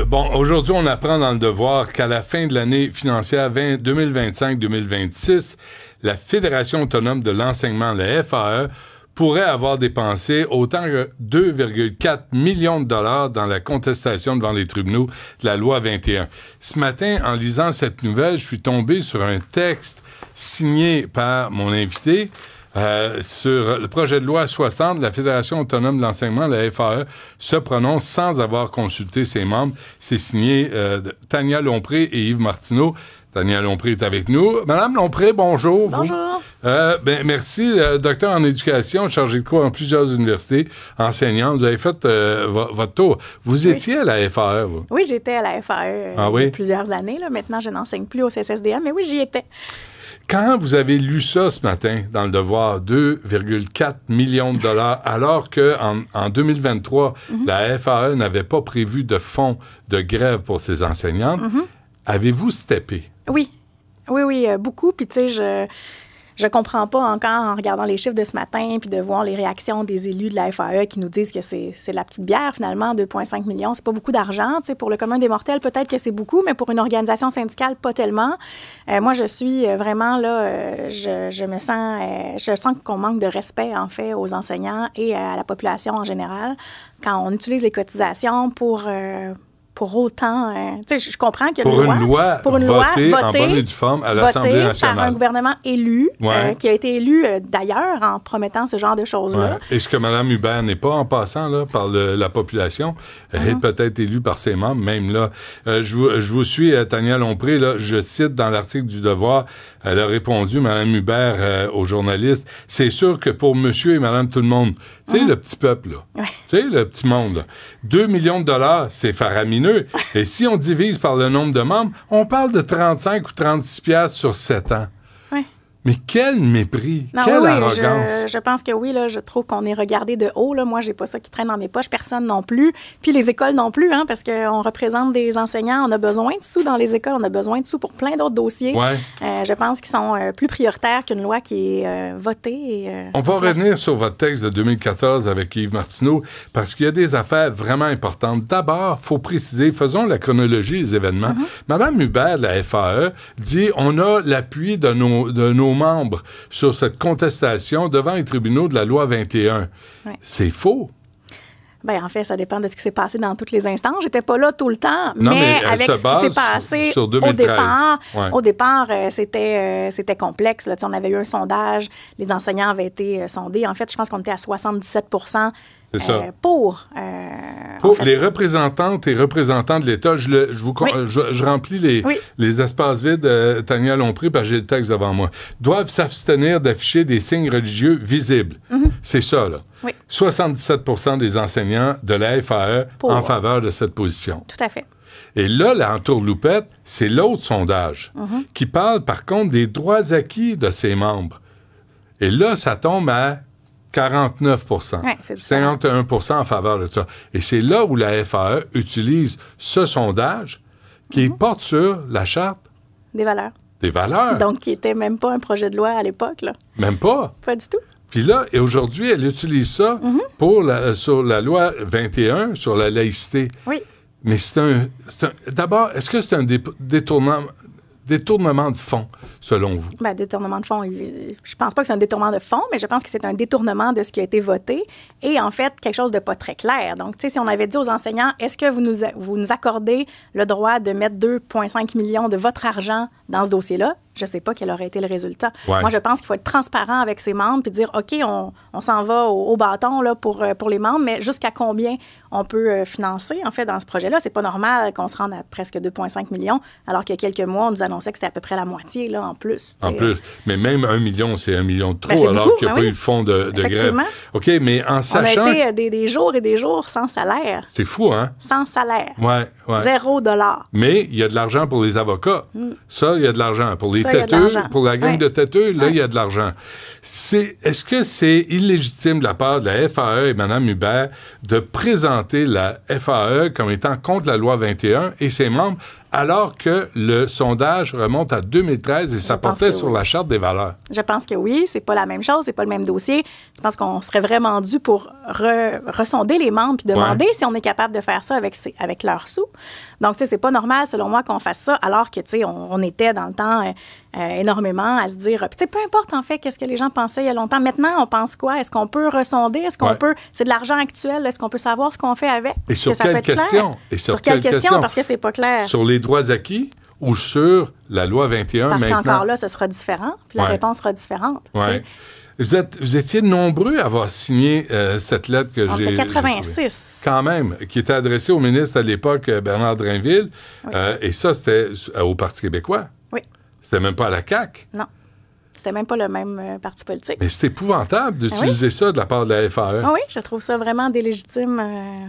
Bon, aujourd'hui, on apprend dans le Devoir qu'à la fin de l'année financière 2025-2026, la Fédération autonome de l'enseignement, la FAE, pourrait avoir dépensé autant que 2,4 millions de dollars dans la contestation devant les tribunaux de la loi 21. Ce matin, en lisant cette nouvelle, je suis tombé sur un texte signé par mon invité sur le projet de loi 60. La Fédération autonome de l'enseignement, la FAE, se prononce sans avoir consulté ses membres. C'est signé de Tania Lompré et Yves Martineau. Tania Lompré est avec nous. Madame Lompré, bonjour. Bonjour. Merci, docteur en éducation, chargé de cours dans plusieurs universités, enseignante. Vous avez fait votre tour. Vous étiez à la FAE, vous? Oui, j'étais à la FAE il y a plusieurs années. Là. Maintenant, je n'enseigne plus au CSSDM, mais oui, j'y étais. Quand vous avez lu ça ce matin dans le Devoir, 2,4 millions de dollars, alors qu'en 2023, la FAE n'avait pas prévu de fonds de grève pour ses enseignantes, avez-vous steppé? Oui, beaucoup. Puis, tu sais, je comprends pas encore en regardant les chiffres de ce matin puis de voir les réactions des élus de la FAE qui nous disent que c'est la petite bière, finalement, 2,5 millions. C'est pas beaucoup d'argent. Tu sais, pour le commun des mortels, peut-être que c'est beaucoup, mais pour une organisation syndicale, pas tellement. Moi, je suis vraiment là, je sens qu'on manque de respect, en fait, aux enseignants et à la population en général quand on utilise les cotisations pour autant... tu sais, je comprends que pour une loi votée en bonne et due forme à l'Assemblée nationale. Par un gouvernement élu, qui a été élu d'ailleurs en promettant ce genre de choses-là. Ouais. Est-ce que Mme Hubert n'est pas, en passant, là, par la population? Elle est peut-être élue par ses membres, même là. Je vous suis, Tania Lompré, là, je cite dans l'article du Devoir, elle a répondu, Mme Hubert, aux journalistes, c'est sûr que pour monsieur et Mme tout le monde, tu sais, le petit peuple, là, tu sais, le petit monde, là, 2 millions de dollars, c'est faramineux. Et si on divise par le nombre de membres, on parle de 35 ou 36 piastres sur 7 ans. Oui. Mais quel mépris, quelle arrogance. Je pense que oui, là, je trouve qu'on est regardé de haut. Là. Moi, j'ai pas ça qui traîne dans mes poches, personne non plus. Puis les écoles non plus, hein, parce qu'on représente des enseignants. On a besoin de sous dans les écoles, on a besoin de sous pour plein d'autres dossiers. Ouais. Je pense qu'ils sont plus prioritaires qu'une loi qui est votée. On va revenir sur votre texte de 2014 avec Yves Martineau, parce qu'il y a des affaires vraiment importantes. D'abord, il faut préciser, faisons la chronologie des événements. Madame Hubert de la FAE dit on a l'appui de nos membres sur cette contestation devant les tribunaux de la loi 21. Oui. C'est faux. Bien, en fait, ça dépend de ce qui s'est passé dans toutes les instances. J'étais pas là tout le temps, non, mais avec ce qui s'est passé sur 2013. Au départ, c'était complexe. Là. On avait eu un sondage, les enseignants avaient été sondés. En fait, je pense qu'on était à 77 c'est ça. Pour les représentantes et représentants de l'État, je remplis les espaces vides, Tania Lompré, parce que j'ai le texte devant moi, doivent s'abstenir d'afficher des signes religieux visibles. C'est ça, là. Oui. 77 des enseignants de la FAE en faveur de cette position. Tout à fait. Et là, en tourloupette, c'est l'autre sondage qui parle, par contre, des droits acquis de ses membres. Et là, ça tombe à 49 51 en faveur de ça. Et c'est là où la FAE utilise ce sondage qui porte sur la Charte des valeurs. Des valeurs. Donc, qui n'était même pas un projet de loi à l'époque, là. Même pas. Pas du tout. Puis là, et aujourd'hui, elle utilise ça sur la loi 21, sur la laïcité. Oui. Mais d'abord, est-ce que c'est un détournement de fonds, selon vous? Bien, détournement de fonds, je pense pas que c'est un détournement de fonds, mais je pense que c'est un détournement de ce qui a été voté et, en fait, quelque chose de pas très clair. Donc, tu sais, si on avait dit aux enseignants, est-ce que vous nous accordez le droit de mettre 2,5 millions de votre argent dans ce dossier-là? Je ne sais pas quel aurait été le résultat. Ouais. Moi, je pense qu'il faut être transparent avec ses membres puis dire, OK, on s'en va au bâton là, pour les membres, mais jusqu'à combien on peut financer, en fait, dans ce projet-là? C'est pas normal qu'on se rende à presque 2,5 millions, alors qu'il y a quelques mois, on nous annonçait que c'était à peu près la moitié, là, en plus. En plus. Mais même 1 million, c'est 1 million de trop, alors beaucoup, qu'il n'y a pas eu de fonds de grève. OK, mais en sachant... On a été des jours et des jours sans salaire. C'est fou, hein? Sans salaire. Ouais. $0. Mais il y a de l'argent pour les avocats. Ça, il y a de l'argent. Pour les têteux, pour la gang de têteux, là, il y a de l'argent. Est-ce que c'est illégitime de la part de la FAE et Mme Hubert de présenter la FAE comme étant contre la loi 21 et ses membres, alors que le sondage remonte à 2013 et ça portait sur la Charte des valeurs. Je pense que oui, c'est pas la même chose, c'est pas le même dossier. Je pense qu'on serait vraiment dû pour ressonder les membres puis demander si on est capable de faire ça avec leurs sous. Donc, tu sais, c'est pas normal, selon moi, qu'on fasse ça, alors que, tu sais, on était dans le temps énormément à se dire, tu sais, peu importe, en fait, qu'est-ce que les gens pensaient il y a longtemps. Maintenant, on pense quoi? Est-ce qu'on peut ressonder? Est-ce qu'on peut... C'est de l'argent actuel. Est-ce qu'on peut savoir ce qu'on fait avec? Et sur quelle question? Et sur quelle question? Parce que c'est pas clair. Sur les droits acquis ou sur la loi 21 Parce maintenant? Parce qu'encore là, ce sera différent, puis la réponse sera différente. Ouais. Vous étiez nombreux à avoir signé cette lettre que j'ai... En 86. Quand même, qui était adressée au ministre à l'époque, Bernard Drainville. Oui. Et ça, c'était au Parti québécois. Oui. C'était même pas à la CAQ. Non. C'était même pas le même parti politique. Mais c'est épouvantable d'utiliser ça de la part de la FAE. Oui, je trouve ça vraiment délégitime,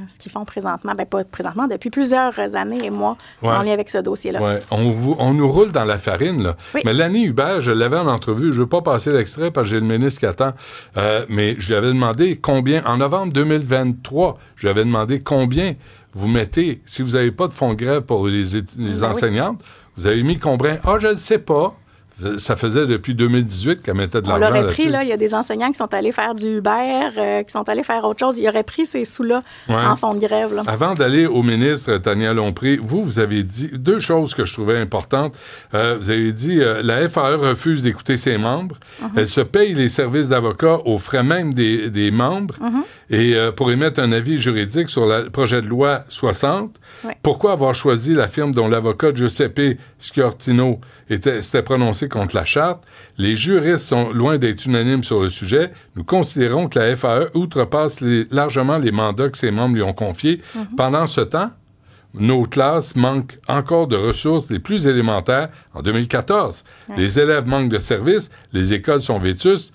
ce qu'ils font présentement. Bien, pas présentement, depuis plusieurs années et mois, en lien avec ce dossier-là. Oui, on nous roule dans la farine, là. Oui. Mais l'année Hubert, je l'avais en entrevue. Je ne veux pas passer l'extrait parce que j'ai le ministre qui attend. Mais je lui avais demandé combien, en novembre 2023, je lui avais demandé combien vous mettez, si vous n'avez pas de fonds de grève pour les enseignantes, vous avez mis combien? Ah, je ne sais pas. Ça faisait depuis 2018 qu'elle mettait de l'argent là-dessus. On l'aurait pris, là. Il y a des enseignants qui sont allés faire du Uber, qui sont allés faire autre chose. Ils auraient pris ces sous-là en fonds de grève. Là. Avant d'aller au ministre, Tania Lompré, vous avez dit deux choses que je trouvais importantes. Vous avez dit la FAE refuse d'écouter ses membres. Elle se paye les services d'avocat aux frais même des membres et pour émettre un avis juridique sur le projet de loi 60. Pourquoi avoir choisi la firme dont l'avocat Giuseppe Sciortino s'était prononcé contre la Charte? Les juristes sont loin d'être unanimes sur le sujet. Nous considérons que la FAE outrepasse largement les mandats que ses membres lui ont confiés. Pendant ce temps, nos classes manquent encore de ressources les plus élémentaires. En 2014, les élèves manquent de services, les écoles sont vétustes.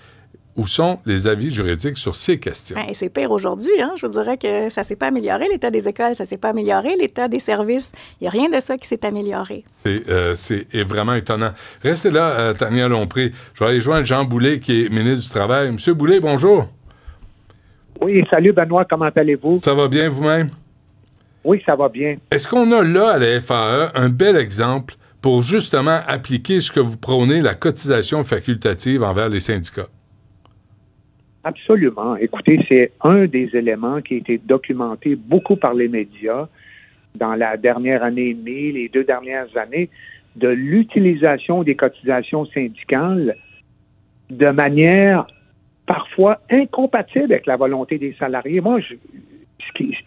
Où sont les avis juridiques sur ces questions? Et c'est pire aujourd'hui. Hein? Je vous dirais que ça ne s'est pas amélioré. L'état des écoles, ça ne s'est pas amélioré. L'état des services, il n'y a rien de ça qui s'est amélioré. C'est vraiment étonnant. Restez là, Tania Lompré. Je vais aller joindre Jean Boulet, qui est ministre du Travail. Monsieur Boulet, bonjour. Oui, salut Benoît, comment allez-vous? Ça va bien vous-même? Oui, ça va bien. Est-ce qu'on a là, à la FAE, un bel exemple pour justement appliquer ce que vous prônez, la cotisation facultative envers les syndicats? Absolument. Écoutez, c'est un des éléments qui a été documenté beaucoup par les médias dans la dernière année et demie, les 2 dernières années, de l'utilisation des cotisations syndicales de manière parfois incompatible avec la volonté des salariés. Moi,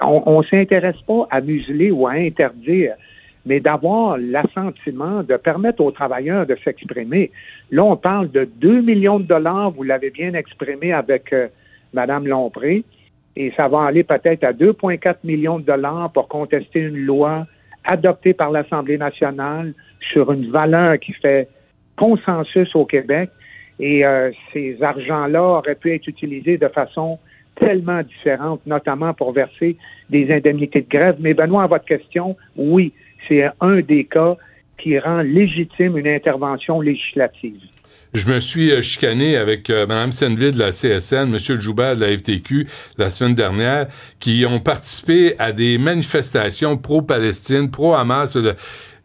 on ne s'intéresse pas à museler ou à interdire, mais d'avoir l'assentiment de permettre aux travailleurs de s'exprimer. Là, on parle de 2 millions de dollars, vous l'avez bien exprimé avec Mme Lompré, et ça va aller peut-être à 2,4 millions de dollars pour contester une loi adoptée par l'Assemblée nationale sur une valeur qui fait consensus au Québec, et ces argents-là auraient pu être utilisés de façon tellement différente, notamment pour verser des indemnités de grève. Mais Benoît, à votre question, oui, c'est un des cas qui rend légitime une intervention législative. Je me suis chicané avec Mme Senneville de la CSN, M. Joubert de la FTQ la semaine dernière, qui ont participé à des manifestations pro-Palestine, pro-Hamas.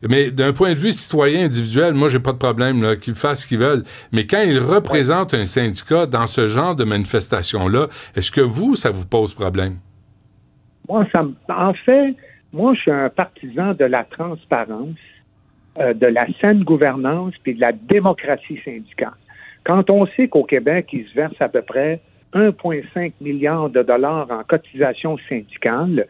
Mais d'un point de vue citoyen individuel, moi, j'ai pas de problème là, qu'ils fassent ce qu'ils veulent. Mais quand ils représentent un syndicat dans ce genre de manifestation-là, est-ce que ça vous pose problème? Moi, moi, je suis un partisan de la transparence, de la saine gouvernance puis de la démocratie syndicale. Quand on sait qu'au Québec, il se verse à peu près 1,5 milliard de dollars en cotisations syndicales,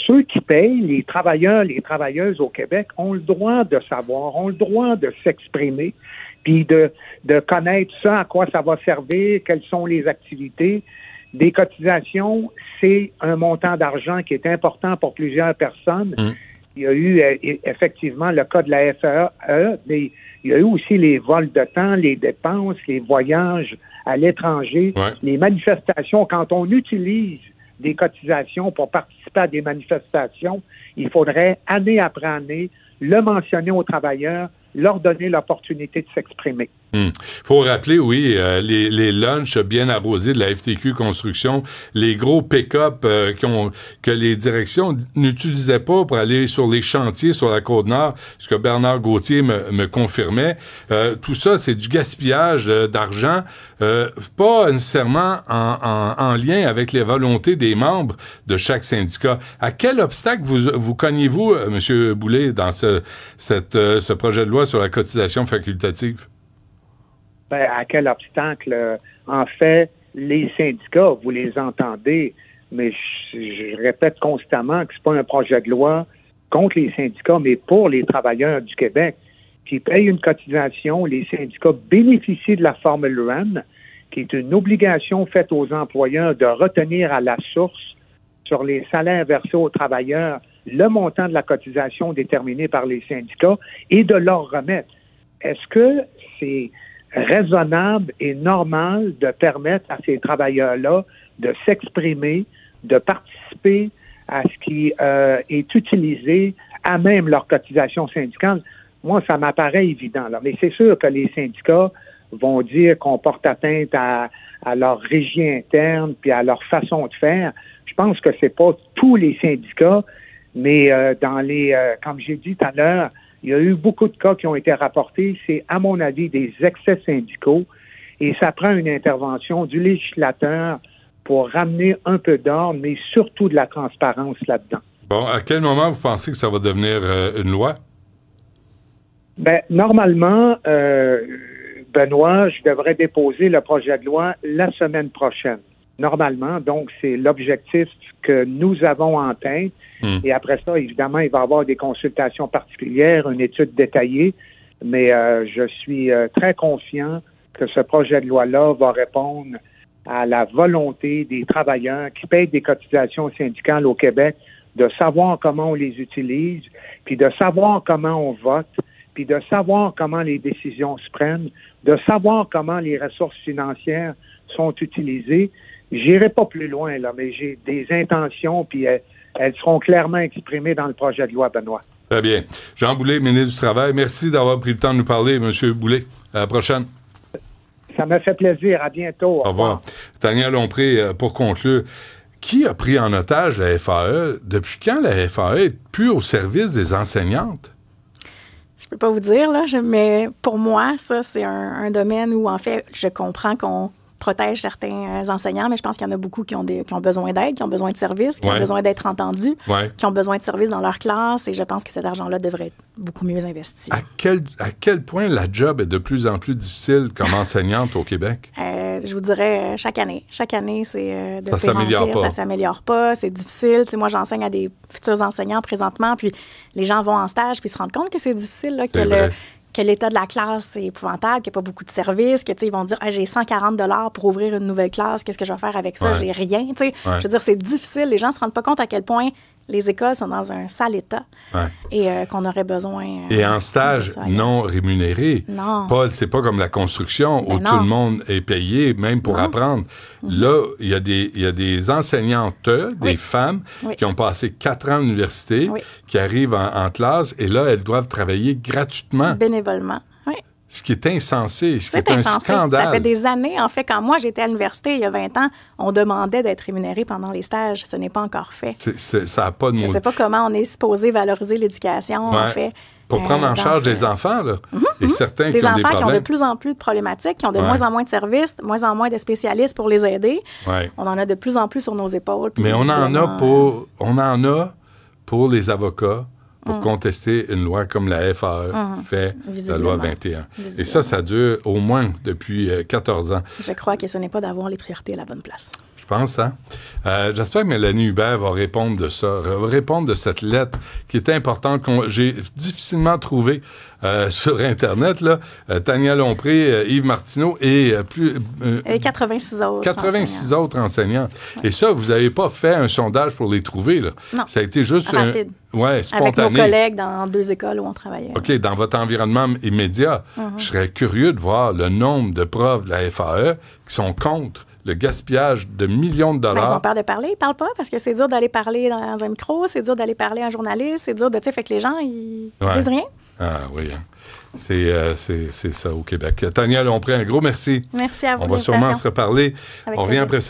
ceux qui payent, les travailleurs, les travailleuses au Québec, ont le droit de savoir, ont le droit de s'exprimer, puis de connaître ça, à quoi ça va servir, quelles sont les activités. Des cotisations, c'est un montant d'argent qui est important pour plusieurs personnes. Il y a eu effectivement le cas de la FAE, mais il y a eu aussi les vols de temps, les dépenses, les voyages à l'étranger, les manifestations. Quand on utilise des cotisations pour participer à des manifestations, il faudrait, année après année, le mentionner aux travailleurs, leur donner l'opportunité de s'exprimer. Faut rappeler, oui, les lunchs bien arrosés de la FTQ Construction, les gros pick-up que les directions n'utilisaient pas pour aller sur les chantiers sur la Côte-Nord, ce que Bernard Gauthier me confirmait. Tout ça, c'est du gaspillage d'argent, pas nécessairement en lien avec les volontés des membres de chaque syndicat. À quel obstacle vous cognez-vous, M. Boulay, dans ce projet de loi sur la cotisation facultative? Ben, à quel obstacle? En fait, les syndicats, vous les entendez, mais je répète constamment que c'est pas un projet de loi contre les syndicats, mais pour les travailleurs du Québec qui payent une cotisation. Les syndicats bénéficient de la formule REM, qui est une obligation faite aux employeurs de retenir à la source sur les salaires versés aux travailleurs le montant de la cotisation déterminé par les syndicats et de leur remettre. Est-ce que c'est raisonnable et normal de permettre à ces travailleurs-là de s'exprimer, de participer à ce qui est utilisé à même leur cotisation syndicale? Moi, ça m'apparaît évident, là. Mais c'est sûr que les syndicats vont dire qu'on porte atteinte à leur régie interne puis à leur façon de faire. Je pense que c'est pas tous les syndicats, mais comme j'ai dit tout à l'heure, il y a eu beaucoup de cas qui ont été rapportés. C'est, à mon avis, des excès syndicaux et ça prend une intervention du législateur pour ramener un peu d'ordre, mais surtout de la transparence là-dedans. Bon, à quel moment vous pensez que ça va devenir une loi? Ben, normalement, Benoît, je devrais déposer le projet de loi la semaine prochaine. Normalement, donc, c'est l'objectif que nous avons en tête. Et après ça, évidemment, il va y avoir des consultations particulières, une étude détaillée, mais je suis très confiant que ce projet de loi-là va répondre à la volonté des travailleurs qui payent des cotisations syndicales au Québec de savoir comment on les utilise, puis de savoir comment on vote, puis de savoir comment les décisions se prennent, de savoir comment les ressources financières sont utilisées. J'irai pas plus loin, là, mais j'ai des intentions, puis elles seront clairement exprimées dans le projet de loi, Benoît. Très bien. Jean Boulay, ministre du Travail, merci d'avoir pris le temps de nous parler, M. Boulay. À la prochaine. Ça me fait plaisir. À bientôt. Au revoir. Tania Lompré, pour conclure, qui a pris en otage la FAE? Depuis quand la FAE est plus au service des enseignantes? Je peux pas vous dire, là, mais pour moi, ça, c'est un domaine où, en fait, je comprends qu'on protège certains enseignants, mais je pense qu'il y en a beaucoup qui ont besoin d'aide, qui ont besoin de services, qui ont besoin d'être entendus, qui ont besoin de services dans leur classe, et je pense que cet argent-là devrait être beaucoup mieux investi. À quel point la job est de plus en plus difficile comme enseignante au Québec? Je vous dirais chaque année. Chaque année, c'est de ça s'améliore pas. Ça s'améliore pas, c'est difficile. Moi, j'enseigne à des futurs enseignants présentement, puis les gens vont en stage, puis ils se rendent compte que c'est difficile, là, que l'état de la classe est épouvantable, qu'il n'y a pas beaucoup de services, que ils vont dire j'ai 140 $ pour ouvrir une nouvelle classe, qu'est-ce que je vais faire avec ça? J'ai rien. Je veux dire, c'est difficile. Les gens ne se rendent pas compte à quel point les écoles sont dans un sale état et qu'on aurait besoin... et en stage non rémunéré. Non. Paul, c'est pas comme la construction où tout le monde est payé, même pour apprendre. Là, il y a des enseignantes, des femmes qui ont passé 4 ans à l'université, qui arrivent en classe, et là, elles doivent travailler gratuitement. Bénévolement. Ce qui est insensé, ce qui est un scandale. Ça fait des années. En fait, quand moi, j'étais à l'université il y a 20 ans, on demandait d'être rémunéré pendant les stages. Ce n'est pas encore fait. Ça n'a pas de Je ne sais pas comment on est supposé valoriser l'éducation, en fait. Pour prendre en charge des enfants, là. Et certains qui ont des problèmes. Des enfants qui ont de plus en plus de problématiques, qui ont de moins en moins de services, de moins en moins de spécialistes pour les aider. On en a de plus en plus sur nos épaules. Mais on en a pour les avocats, pour contester une loi comme la FAE fait, la loi 21. Et ça dure au moins depuis 14 ans. Je crois que ce n'est pas d'avoir les priorités à la bonne place. Je pense, hein? J'espère que Mélanie Hubert va répondre de ça, va répondre de cette lettre qui est importante, que j'ai difficilement trouvée sur Internet, là. Tania Lompré, Yves Martineau et et 86 autres 86 autres enseignants. Et ça, vous n'avez pas fait un sondage pour les trouver, là. Non. Ça a été juste rapide. Spontané. Avec nos collègues dans 2 écoles où on travaillait. OK, dans votre environnement immédiat, je serais curieux de voir le nombre de profs de la FAE qui sont contre le gaspillage de millions de dollars. Ils ont peur de parler, ils parlent pas parce que c'est dur d'aller parler dans un micro, c'est dur d'aller parler à un journaliste, c'est dur de... fait que les gens, ils disent rien. Ah oui, hein. C'est ça au Québec. Tania Lompré, un gros merci. Merci à vous. On va sûrement se reparler. On revient après ça.